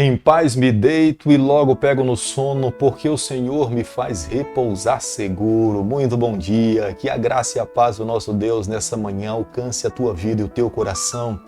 Em paz me deito e logo pego no sono, porque o Senhor me faz repousar seguro. Muito bom dia, que a graça e a paz do nosso Deus nessa manhã alcance a tua vida e o teu coração.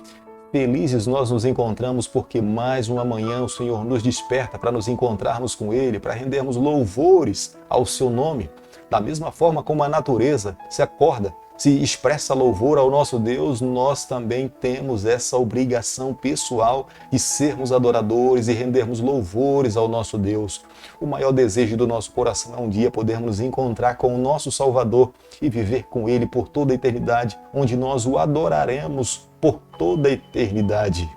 Felizes nós nos encontramos porque mais uma manhã o Senhor nos desperta para nos encontrarmos com Ele, para rendermos louvores ao seu nome. Da mesma forma como a natureza se acorda, se expressa louvor ao nosso Deus, nós também temos essa obrigação pessoal de sermos adoradores e rendermos louvores ao nosso Deus. O maior desejo do nosso coração é um dia podermos nos encontrar com o nosso Salvador e viver com Ele por toda a eternidade, onde nós o adoraremos por toda a eternidade.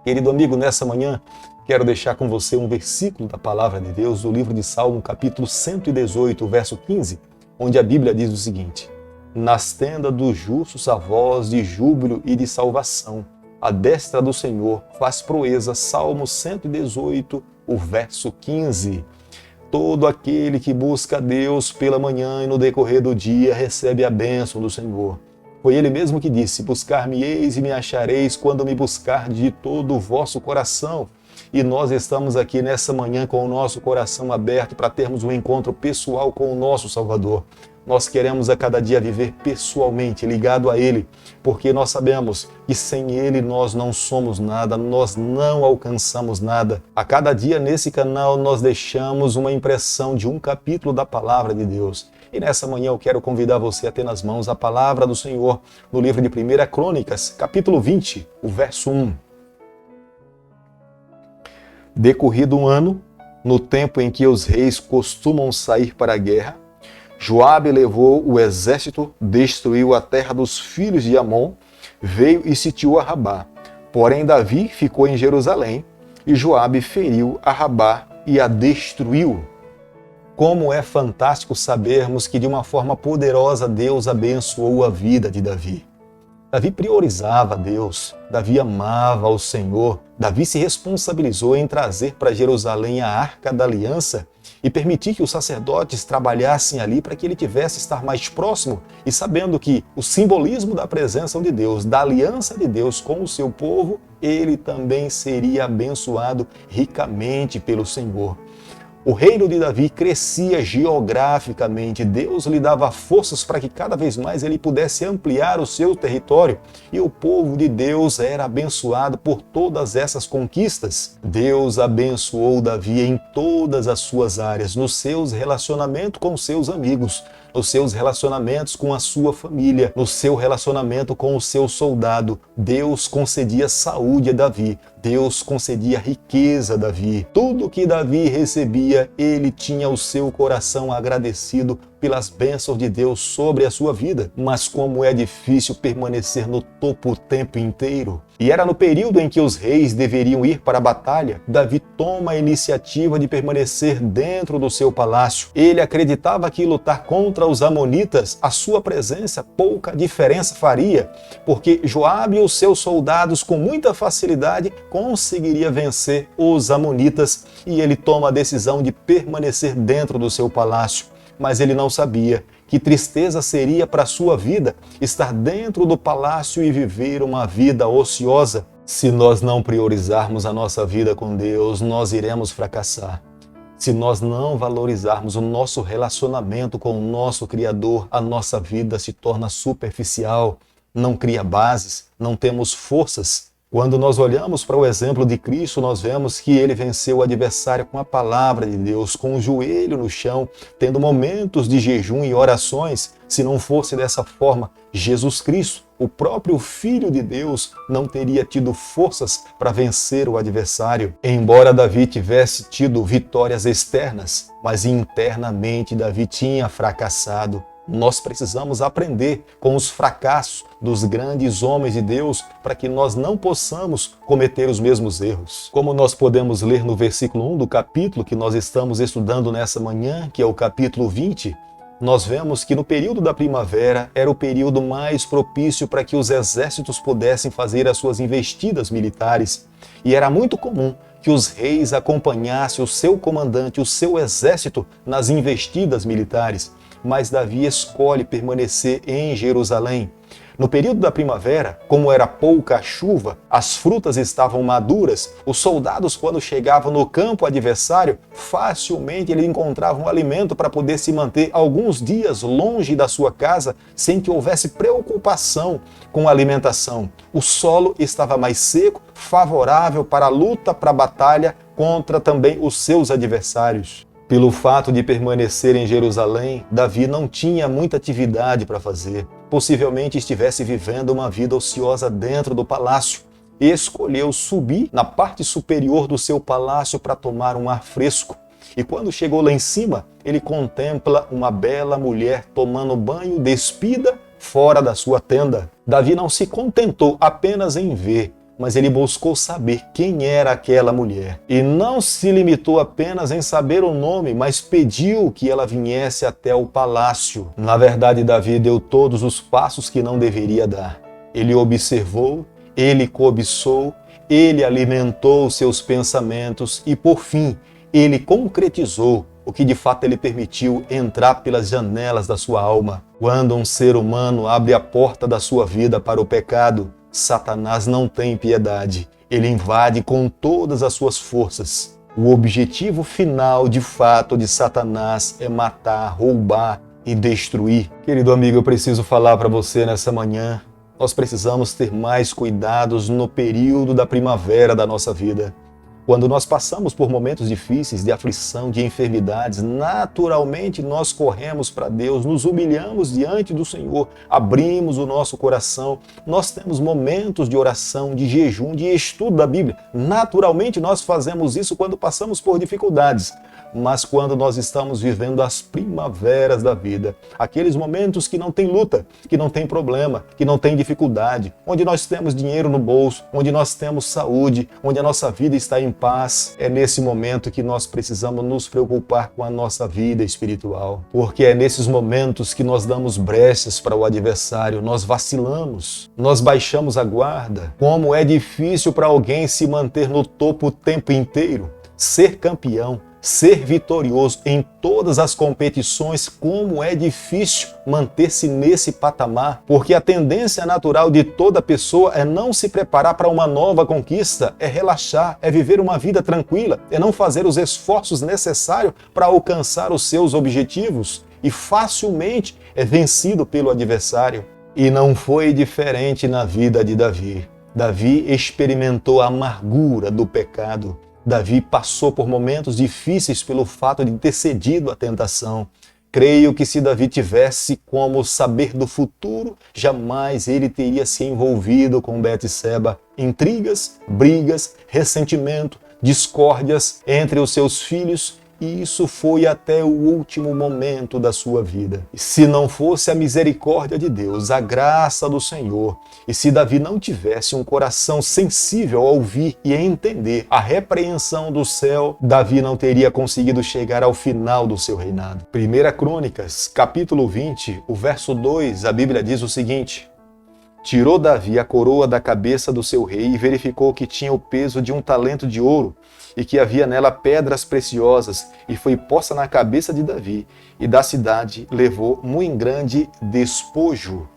Querido amigo, nessa manhã, quero deixar com você um versículo da Palavra de Deus, do livro de Salmo, capítulo 118, verso 15, onde a Bíblia diz o seguinte: nas tendas dos justos a voz de júbilo e de salvação. A destra do Senhor faz proeza. Salmo 118, o verso 15. Todo aquele que busca a Deus pela manhã e no decorrer do dia recebe a bênção do Senhor. Foi Ele mesmo que disse: buscar-me-eis e me achareis quando me buscar de todo o vosso coração. E nós estamos aqui nessa manhã com o nosso coração aberto para termos um encontro pessoal com o nosso Salvador. Nós queremos a cada dia viver pessoalmente, ligado a Ele, porque nós sabemos que sem Ele nós não somos nada, nós não alcançamos nada. A cada dia nesse canal nós deixamos uma impressão de um capítulo da Palavra de Deus. E nessa manhã eu quero convidar você a ter nas mãos a Palavra do Senhor no livro de 1 Crônicas, capítulo 20, o verso 1. Decorrido um ano, no tempo em que os reis costumam sair para a guerra, Joabe levou o exército, destruiu a terra dos filhos de Amon, veio e sitiou a Rabá. Porém Davi ficou em Jerusalém, e Joabe feriu a Rabá e a destruiu. Como é fantástico sabermos que de uma forma poderosa Deus abençoou a vida de Davi. Davi priorizava Deus, Davi amava o Senhor, Davi se responsabilizou em trazer para Jerusalém a Arca da Aliança e permitir que os sacerdotes trabalhassem ali para que ele tivesse estar mais próximo e sabendo que o simbolismo da presença de Deus, da aliança de Deus com o seu povo, ele também seria abençoado ricamente pelo Senhor. O reino de Davi crescia geograficamente, Deus lhe dava forças para que cada vez mais ele pudesse ampliar o seu território e o povo de Deus era abençoado por todas essas conquistas. Deus abençoou Davi em todas as suas áreas, nos seus relacionamentos com seus amigos, nos seus relacionamentos com a sua família, no seu relacionamento com o seu soldado. Deus concedia saúde a Davi, Deus concedia riqueza a Davi. Tudo que Davi recebia, ele tinha o seu coração agradecido pelas bênçãos de Deus sobre a sua vida. Mas como é difícil permanecer no topo o tempo inteiro. E era no período em que os reis deveriam ir para a batalha, Davi toma a iniciativa de permanecer dentro do seu palácio. Ele acreditava que lutar contra os amonitas, a sua presença pouca diferença faria, porque Joabe e os seus soldados com muita facilidade conseguiria vencer os amonitas, e ele toma a decisão de permanecer dentro do seu palácio. Mas ele não sabia que tristeza seria para a sua vida estar dentro do palácio e viver uma vida ociosa. Se nós não priorizarmos a nossa vida com Deus, nós iremos fracassar. Se nós não valorizarmos o nosso relacionamento com o nosso Criador, a nossa vida se torna superficial, não cria bases, não temos forças. Quando nós olhamos para o exemplo de Cristo, nós vemos que ele venceu o adversário com a palavra de Deus, com o joelho no chão, tendo momentos de jejum e orações. Se não fosse dessa forma, Jesus Cristo, o próprio Filho de Deus, não teria tido forças para vencer o adversário. Embora Davi tivesse tido vitórias externas, mas internamente Davi tinha fracassado. Nós precisamos aprender com os fracassos dos grandes homens de Deus para que nós não possamos cometer os mesmos erros. Como nós podemos ler no versículo 1 do capítulo que nós estamos estudando nessa manhã, que é o capítulo 20, nós vemos que no período da primavera era o período mais propício para que os exércitos pudessem fazer as suas investidas militares. E era muito comum que os reis acompanhassem o seu comandante, o seu exército nas investidas militares. Mas Davi escolhe permanecer em Jerusalém. No período da primavera, como era pouca chuva, as frutas estavam maduras, os soldados, quando chegavam no campo adversário, facilmente eles encontravam alimento para poder se manter alguns dias longe da sua casa, sem que houvesse preocupação com a alimentação. O solo estava mais seco, favorável para a luta, para a batalha contra também os seus adversários. Pelo fato de permanecer em Jerusalém, Davi não tinha muita atividade para fazer. Possivelmente estivesse vivendo uma vida ociosa dentro do palácio e escolheu subir na parte superior do seu palácio para tomar um ar fresco. E quando chegou lá em cima, ele contempla uma bela mulher tomando banho despida fora da sua tenda. Davi não se contentou apenas em ver, mas ele buscou saber quem era aquela mulher. E não se limitou apenas em saber o nome, mas pediu que ela viesse até o palácio. Na verdade, Davi deu todos os passos que não deveria dar. Ele observou, ele cobiçou, ele alimentou seus pensamentos e, por fim, ele concretizou o que de fato ele permitiu entrar pelas janelas da sua alma. Quando um ser humano abre a porta da sua vida para o pecado, Satanás não tem piedade. Ele invade com todas as suas forças. O objetivo final, de fato, de Satanás é matar, roubar e destruir. Querido amigo, eu preciso falar para você nessa manhã. Nós precisamos ter mais cuidados no período da primavera da nossa vida. Quando nós passamos por momentos difíceis, de aflição, de enfermidades, naturalmente nós corremos para Deus, nos humilhamos diante do Senhor, abrimos o nosso coração, nós temos momentos de oração, de jejum, de estudo da Bíblia. Naturalmente nós fazemos isso quando passamos por dificuldades. Mas quando nós estamos vivendo as primaveras da vida, aqueles momentos que não tem luta, que não tem problema, que não tem dificuldade, onde nós temos dinheiro no bolso, onde nós temos saúde, onde a nossa vida está em paz, é nesse momento que nós precisamos nos preocupar com a nossa vida espiritual. Porque é nesses momentos que nós damos brechas para o adversário, nós vacilamos, nós baixamos a guarda. Como é difícil para alguém se manter no topo o tempo inteiro, ser campeão, ser vitorioso em todas as competições. Como é difícil manter-se nesse patamar, porque a tendência natural de toda pessoa é não se preparar para uma nova conquista, é relaxar, é viver uma vida tranquila, é não fazer os esforços necessários para alcançar os seus objetivos e facilmente é vencido pelo adversário. E não foi diferente na vida de Davi. Davi experimentou a amargura do pecado. Davi passou por momentos difíceis pelo fato de ter cedido à tentação. Creio que se Davi tivesse como saber do futuro, jamais ele teria se envolvido com Betseba. Intrigas, brigas, ressentimento, discórdias entre os seus filhos, e isso foi até o último momento da sua vida. E se não fosse a misericórdia de Deus, a graça do Senhor, e se Davi não tivesse um coração sensível a ouvir e a entender a repreensão do céu, Davi não teria conseguido chegar ao final do seu reinado. 1 Crônicas, capítulo 20, o verso 2, a Bíblia diz o seguinte: Tirou Davi a coroa da cabeça do seu rei e verificou que tinha o peso de um talento de ouro e que havia nela pedras preciosas, e foi posta na cabeça de Davi, e da cidade levou muito grande despojo.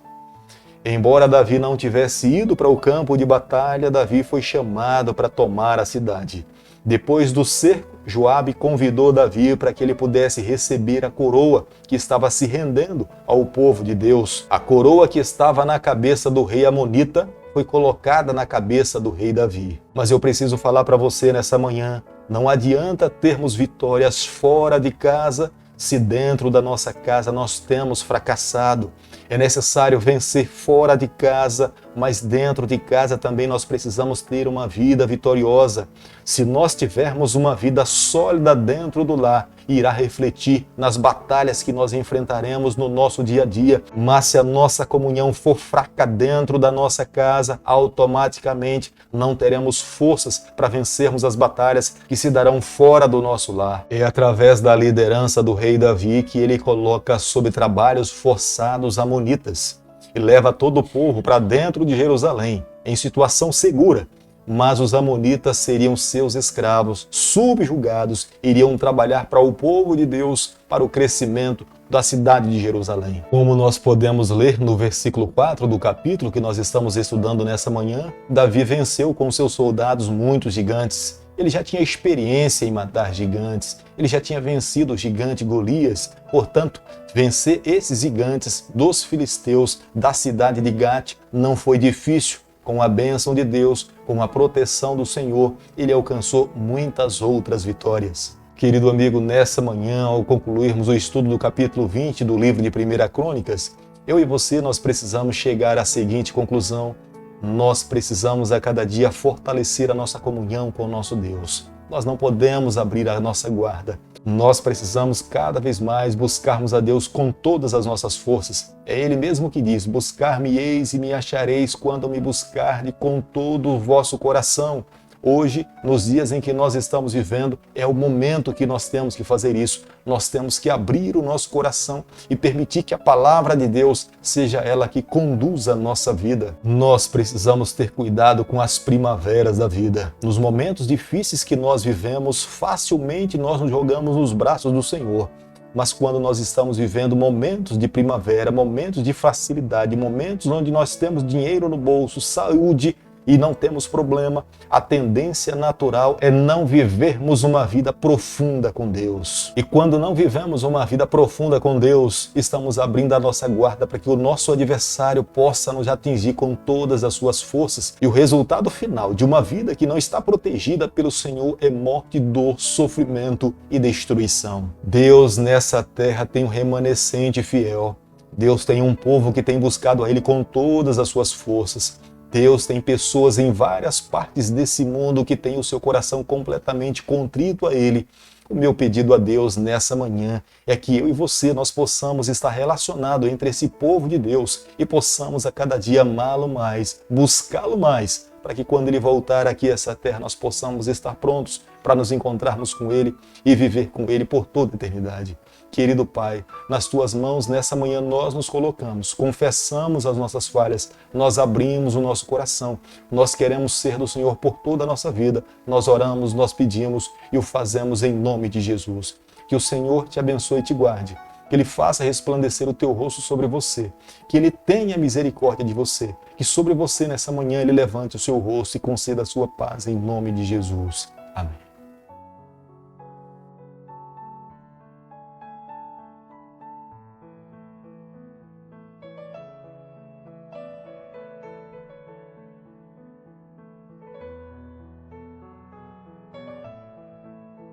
Embora Davi não tivesse ido para o campo de batalha, Davi foi chamado para tomar a cidade. Depois do cerco, Joabe convidou Davi para que ele pudesse receber a coroa que estava se rendendo ao povo de Deus. A coroa que estava na cabeça do rei Amonita foi colocada na cabeça do rei Davi. Mas eu preciso falar para você nessa manhã, não adianta termos vitórias fora de casa se dentro da nossa casa nós temos fracassado. É necessário vencer fora de casa, mas dentro de casa também nós precisamos ter uma vida vitoriosa. Se nós tivermos uma vida sólida dentro do lar, irá refletir nas batalhas que nós enfrentaremos no nosso dia a dia. Mas se a nossa comunhão for fraca dentro da nossa casa, automaticamente não teremos forças para vencermos as batalhas que se darão fora do nosso lar. É através da liderança do rei Davi que ele coloca sob trabalhos forçados amonitas e leva todo o povo para dentro de Jerusalém, em situação segura, mas os amonitas seriam seus escravos, subjugados, iriam trabalhar para o povo de Deus, para o crescimento da cidade de Jerusalém. Como nós podemos ler no versículo 4 do capítulo que nós estamos estudando nessa manhã, Davi venceu com seus soldados muitos gigantes. Ele já tinha experiência em matar gigantes, ele já tinha vencido o gigante Golias. Portanto, vencer esses gigantes dos filisteus da cidade de Gate não foi difícil. Com a bênção de Deus, com a proteção do Senhor, ele alcançou muitas outras vitórias. Querido amigo, nessa manhã, ao concluirmos o estudo do capítulo 20 do livro de 1 Crônicas, eu e você, nós precisamos chegar à seguinte conclusão: nós precisamos a cada dia fortalecer a nossa comunhão com o nosso Deus. Nós não podemos abrir a nossa guarda. Nós precisamos cada vez mais buscarmos a Deus com todas as nossas forças. É Ele mesmo que diz: buscar-me-eis e me achareis quando me buscardes com todo o vosso coração. Hoje, nos dias em que nós estamos vivendo, é o momento que nós temos que fazer isso. Nós temos que abrir o nosso coração e permitir que a palavra de Deus seja ela que conduza a nossa vida. Nós precisamos ter cuidado com as primaveras da vida. Nos momentos difíceis que nós vivemos, facilmente nós nos jogamos nos braços do Senhor. Mas quando nós estamos vivendo momentos de primavera, momentos de facilidade, momentos onde nós temos dinheiro no bolso, saúde, e não temos problema, a tendência natural é não vivermos uma vida profunda com Deus. E quando não vivemos uma vida profunda com Deus, estamos abrindo a nossa guarda para que o nosso adversário possa nos atingir com todas as suas forças. E o resultado final de uma vida que não está protegida pelo Senhor é morte, dor, sofrimento e destruição. Deus nessa terra tem um remanescente fiel. Deus tem um povo que tem buscado a Ele com todas as suas forças. Deus tem pessoas em várias partes desse mundo que têm o seu coração completamente contrito a Ele. O meu pedido a Deus nessa manhã é que eu e você, nós possamos estar relacionados entre esse povo de Deus e possamos a cada dia amá-lo mais, buscá-lo mais, para que quando Ele voltar aqui a essa terra, nós possamos estar prontos para nos encontrarmos com Ele e viver com Ele por toda a eternidade. Querido Pai, nas Tuas mãos nessa manhã nós nos colocamos, confessamos as nossas falhas, nós abrimos o nosso coração, nós queremos ser do Senhor por toda a nossa vida, nós oramos, nós pedimos e o fazemos em nome de Jesus. Que o Senhor te abençoe e te guarde, que Ele faça resplandecer o teu rosto sobre você, que Ele tenha misericórdia de você, que sobre você nessa manhã Ele levante o seu rosto e conceda a sua paz em nome de Jesus. Amém.